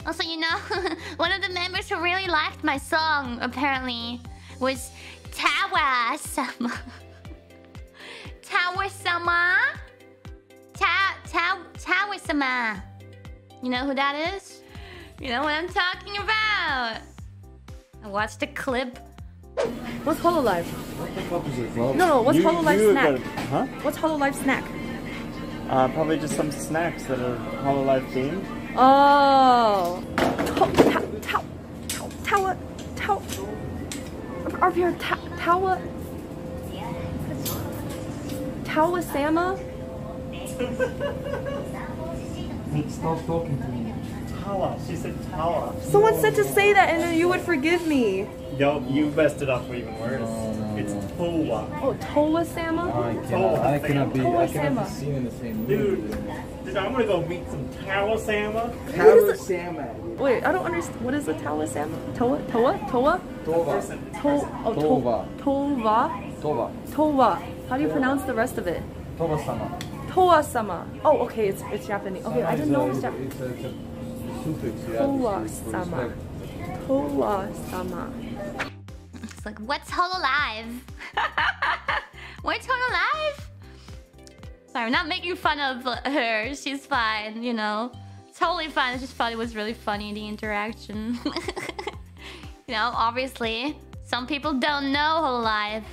Also, you know, one of the members who really liked my song, apparently, was Tawa Sama. Tawa Sama? Tawa Sama. You know who that is? You know what I'm talking about. I watched the clip. What's Hololive? What the fuck is it, bro? No, what's Hololive snack? Huh? What's Hololive snack? Probably just some snacks that are Hololive themed. Oh. Tawa Sama? Stop talking to me. Tawa. She said Tawa. Someone said to say that and then you would forgive me. Yo, you messed it up even worse. It's Towa. Oh, Tawa Sama? I cannot be seen in the same movie. Dude, I'm gonna go meet some Tawa Sama. Tawa Sama. Wait, I don't understand. What is a Tawa Sama? Towa? Towa. How do you pronounce the rest of it? Towa Sama. Towa Sama. Oh, okay, it's Japanese. Okay, I didn't know it was Japanese. It's a suffix. Towa Sama. Towa Sama. It's like, what's Hololive? What's Hololive? Sorry, I'm not making fun of her. She's fine, you know. Totally fine. I just thought it was really funny, the interaction. You know, obviously, some people don't know Hololive.